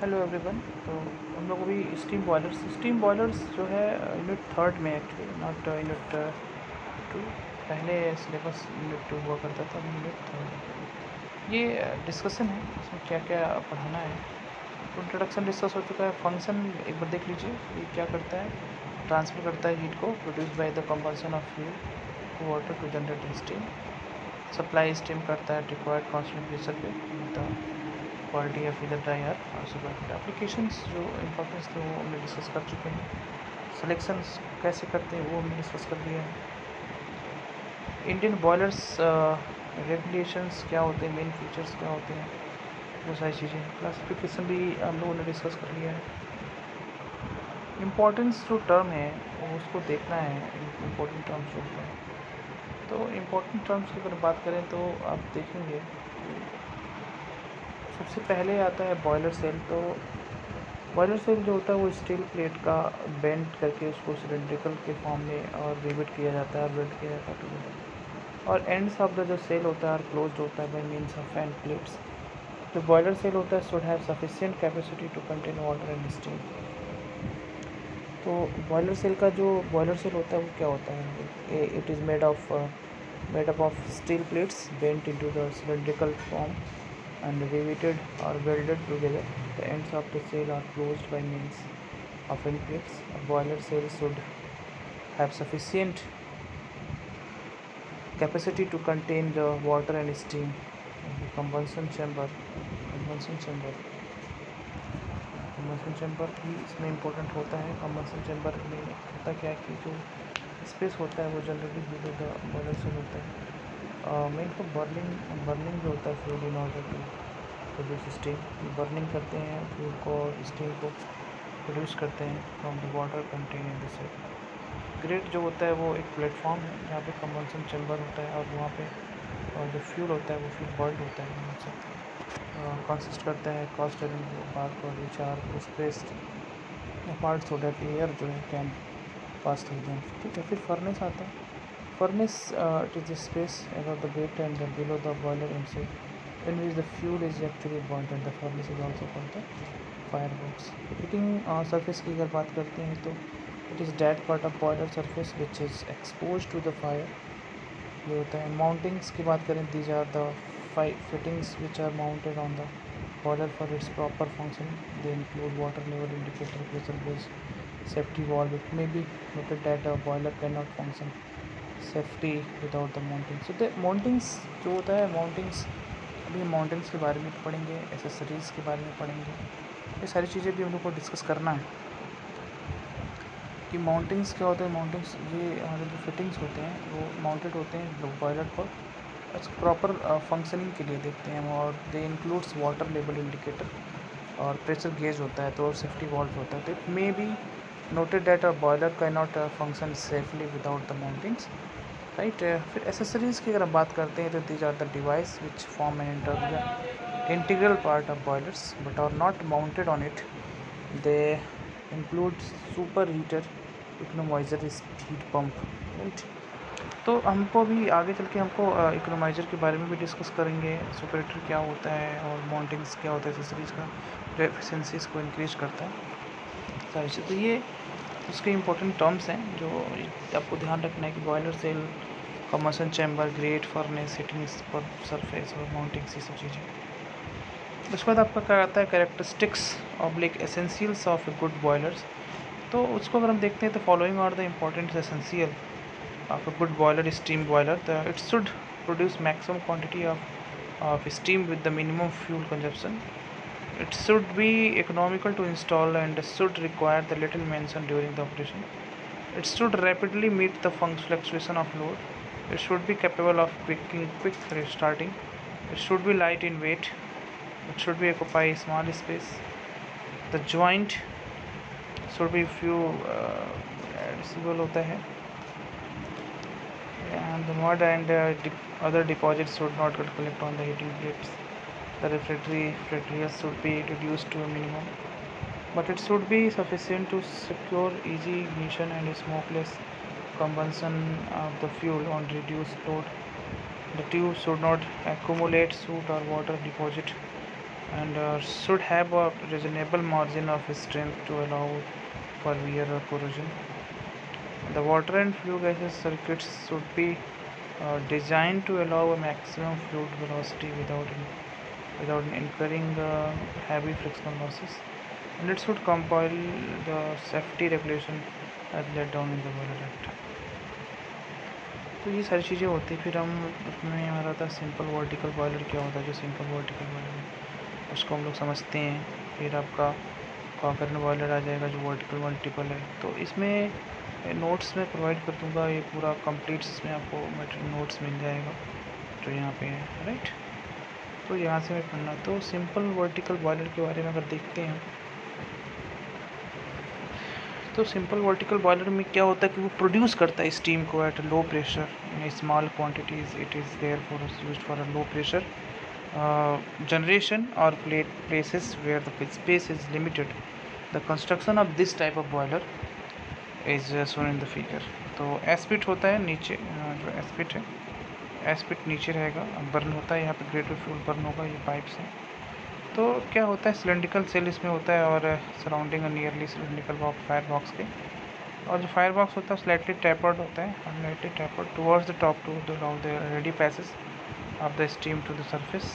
Hello everyone. तो हम लोग अभी स्टीम बॉयलर्स जो है यूनिट थर्ड में एक्चुअली नॉट यूनिट टू। पहले सिलेबस यूनिट टू हुआ करता था, अभी यूनिट थर्ड। ये डिस्कशन है, इसमें क्या क्या पढ़ाना है। तो इंट्रोडक्शन डिस्कस हो चुका है। फंक्शन एक बार देख लीजिए, ये क्या करता है। ट्रांसफ़र करता है हीट को produce by the combustion of fuel to water to generate steam. Supply steam करता है रिक्वायर्ड कॉन्स्टेंट प्रेशर पे द क्वालिटी ऑफ इधर ड्राई एयर और सुपर एप्लीकेशंस जो इम्पोर्टेंस थे वो हमने डिस्कस कर चुके हैं। सिलेक्शंस कैसे करते हैं वो हमने डिस्कस कर दिया है। इंडियन बॉयलर्स रेगुलेशंस क्या होते हैं, मेन फीचर्स क्या होते हैं, वो सारी चीज़ें। क्लासिफिकेशन भी हम लोगों ने डिस्कस कर लिया है। इम्पोर्टेंस जो टर्म है वो उसको देखना है, इम्पोर्टेंट टर्म्स जो होते हैं। तो इम्पोर्टेंट टर्म्स की अगर बात करें तो आप देखेंगे सबसे पहले आता है बॉयलर सेल। तो बॉयलर सेल जो होता है वो स्टील प्लेट का बेंड करके उसको सिलेंड्रिकल के फॉर्म में और रिवेट किया जाता है और वेल्ड किया जाता है टुगेदर। और एंड्स ऑफ द जो सेल होता है और क्लोज्ड होता है by means of fan plates. जो बॉयलर सेल होता है should have sufficient capacity to contain water and steam. तो बॉयलर सेल का जो बॉयलर सेल होता है वो क्या होता है, it is made up of steel plates bent into the cylindrical form and riveted or welded together. The ends of the sail are closed by means of end plates. A boiler sail should have sufficient capacity to contain the water and steam. The combustion chamber भी इसमें important होता है। Combustion chamber में होता क्या है कि जो स्पेस होता है वो generally below the boiler shell होता है। मेन फॉर बर्निंग जो होता है fuel in order to produce steam. Burning करते हैं फ्यूल को और स्टीम को प्रोड्यूस करते हैं from the water content in the shell. Grate जो होता है वो एक प्लेटफॉर्म है जहाँ पे कंबंसन चैम्बर होता है और वहाँ पे जो फ्यूल होता है वो फ्यूल बर्न होता है उनसे। कंसिस्ट करता है कास्ट बार्क और which are spaced apart so that air जो है कैन पास थ्रू देम। ठीक है, फिर फर्नेस आता है। Furnace it is the space above the grate and below the boiler inside in which the fuel is actually burnt and the furnace is also called the fireworks. Heating surface की अगर बात करते हैं तो it is that part of boiler surface which is exposed to the fire, ये होता है। Mountings की बात करें, these are the fittings which are mounted on the boiler for its proper function. They include water level indicator, pressure gauge, safety valve. It may be noted that a boiler cannot function safely without the mountings. So the mountings जो होता है, mountings अभी mountains के बारे में पढ़ेंगे, accessories के बारे में पढ़ेंगे। ये सारी चीज़ें भी हम लोग को डिस्कस करना है कि माउंटिंग्स क्या होते हैं। माउंटिंग्स ये हमारे जो फिटिंग्स होते हैं वो माउंटेड होते हैं बॉयलर पर प्रॉपर फंक्शनिंग के लिए देखते हैं। और they includes water level indicator और प्रेशर गेज होता है, तो और सेफ्टी वॉल्व होता है। तो it may be noted that a boiler can not function safely without the mountings, right. फिर एसेसरीज़ की अगर हम बात करते हैं तो these are the device which form an integral part of boilers but are not mounted on it. They include super heater, economiser, heat pump, right. तो हमको भी आगे चल के हमको इकोनोमाइजर के बारे में भी डिस्कस करेंगे, सुपर हीटर क्या होता है और माउंटिंग्स क्या होता है, एसेसरीज़ का जो एफिशिएंसीज़ को इंक्रीज करता है सारी चीज़। तो ये उसके इम्पोर्टेंट टर्म्स हैं जो आपको ध्यान रखना है कि boiler shell, combustion chamber, grate, furnace, heating पर सरफेस और माउंटिंग्स, ये सब चीज़ें। उसके बाद आपका क्या आता है characteristics oblique essentials of a good boilers. तो उसको अगर हम देखते हैं तो following are the important essential of a good boiler, steam boiler. It should produce maximum quantity of steam with the minimum fuel consumption. It should be economical to install and should require the little maintenance during the operation. It should rapidly meet the fluctuation of load. It should be capable of quick restarting. It should be light in weight. It should be occupy small space. The joint should be few adjustable होता है. And the mud and other deposits should not collect on the heating plates. The refractory materials should be reduced to a minimum, but it should be sufficient to secure easy ignition and smokeless combustion of the fuel on reduced load. The tube should not accumulate soot or water deposit and should have a reasonable margin of strength to allow for wear or corrosion. The water and flue gases circuits should be designed to allow a maximum fluid velocity without incurring heavy frictional losses, and it should compile the safety regulation as laid down in the Boiler Act. तो ये सारी चीज़ें होती हैं। फिर हम उसमें हमारा था सिंपल वर्टिकल बॉयलर। क्या होता है जो सिंपल वर्टिकल बॉयलर है उसको हम लोग समझते हैं। फिर आपका कॉकरन बॉयलर आ जाएगा जो वर्टिकल मल्टीपल है। तो इसमें नोट्स में प्रोवाइड कर दूंगा, ये पूरा कंप्लीट इसमें आपको नोट्स मिल जाएगा जो यहाँ पे है, राइट। तो यहाँ से मैं पढ़ना, तो सिंपल वर्टिकल बॉयलर के बारे में अगर देखते हैं तो सिंपल वर्टिकल बॉयलर में क्या होता है कि वो प्रोड्यूस करता है स्टीम को at low pressure in small quantities. It is therefore used for a low pressure generation or places where the space is limited. The construction of this type of boiler is shown in the figure. तो एस्पिट होता है नीचे, जो एस्पिट है एस्पिट नीचे रहेगा, burn होता है यहाँ पे ग्रेटर फ्यूल बर्न होगा, ये पाइप्स हैं। तो क्या होता है सिलेंड्रिकल सेल इसमें होता है और surrounding nearly cylindrical box fire box के, और जो फायर बॉक्स होता है स्लाइटली टैपर्ड होता है, slightly tapered towards the top to the ready passage of the steam to the surface.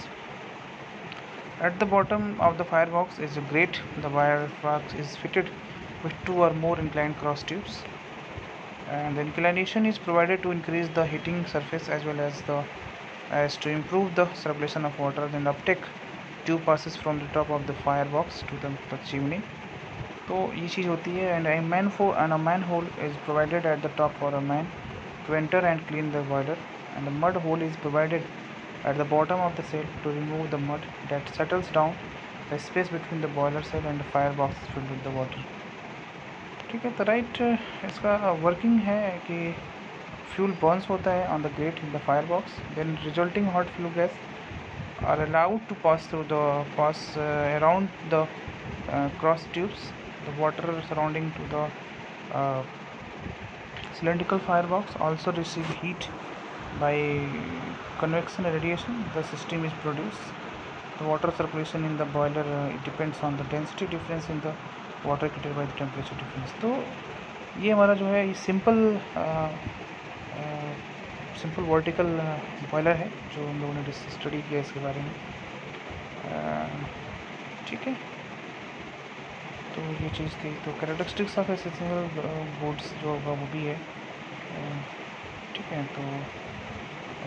At the bottom of the firebox is a grate. The firebox is fitted with 2 or more inclined cross tubes, and the inclination is provided to increase the heating surface as well as to improve the circulation of water. Then the uptake tube passes from the top of the firebox to the chimney. तो ये चीज़ होती है। and a manhole is provided at the top for a man to enter and clean the boiler, and a mud hole is provided at the bottom of the cell to remove the mud that settles down. The space between the boiler cell and the firebox is filled with the water. ठीक है, तो right इसका working है कि fuel Burns होता है on the great in the firebox, then resulting hot flue gas are allowed to pass around the cross tubes. The water surrounding to the cylindrical firebox also receive heat by convection and radiation. The steam is produced. The water circulation in the boiler it depends on the density difference in the water created by the temperature difference. तो ये हमारा जो है ये simple vertical boiler है जो हम लोगों ने स्टडी किया इसके बारे में, ठीक है। तो ये चीज़ थी। तो कैरेक्टरिस्टिक्स ऑफ एसेंशियल गुड्स जो होगा वो भी है, ठीक है। तो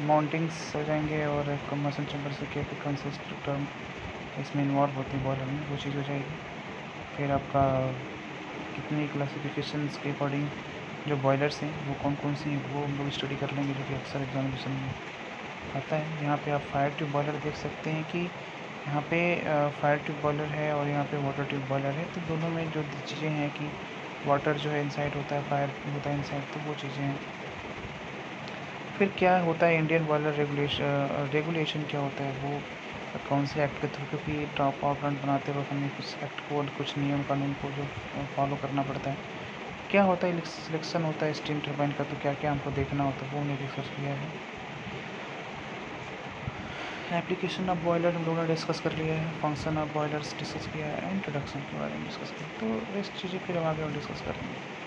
माउंटिंग्स हो जाएंगे और कंबसन चैम्बर से क्या कंसिस्ट टर्म इसमें इन्वॉल्व होते हैं बॉयलर में, वो चीज़ हो जाएगी। फिर आपका कितनी क्लासिफिकेशंस के अकॉर्डिंग जो बॉयलर्स हैं वो कौन कौन सी हैं वो हम लोग स्टडी कर लेंगे, जो कि अक्सर एग्जामिनेशन में आता है। यहाँ पे आप फायर ट्यूब बॉयलर देख सकते हैं कि यहाँ पे फायर ट्यूब बॉयलर है और यहाँ पे वाटर ट्यूब बॉयलर है। तो दोनों में जो चीज़ें हैं कि वाटर जो है इनसाइड होता है, फायर होता है इनसाइड, तो वो चीज़ें हैं। फिर क्या होता है इंडियन बॉयलर रेगुलेशन क्या होता है, वो कौन से एक्ट के थ्रू, क्योंकि टॉप पावर प्लांट बनाते वक्त हमें कुछ एक्ट को कुछ नियम कानून को जो फॉलो करना पड़ता है। क्या होता है सिलेक्शन होता है स्टीम टर्बाइन का, तो क्या क्या हमको देखना होता है वो हमने डिस्कस किया है। एप्लीकेशन ऑफ बॉयलर हम लोगों ने डिस्कस कर लिया है, फंक्शन ऑफ बॉयलर्स डिस्कस किया है, इंट्रोडक्शन के बारे में डिस्कस किया। तो इस चीज़ें फिर हम आगे डिस्कस करेंगे।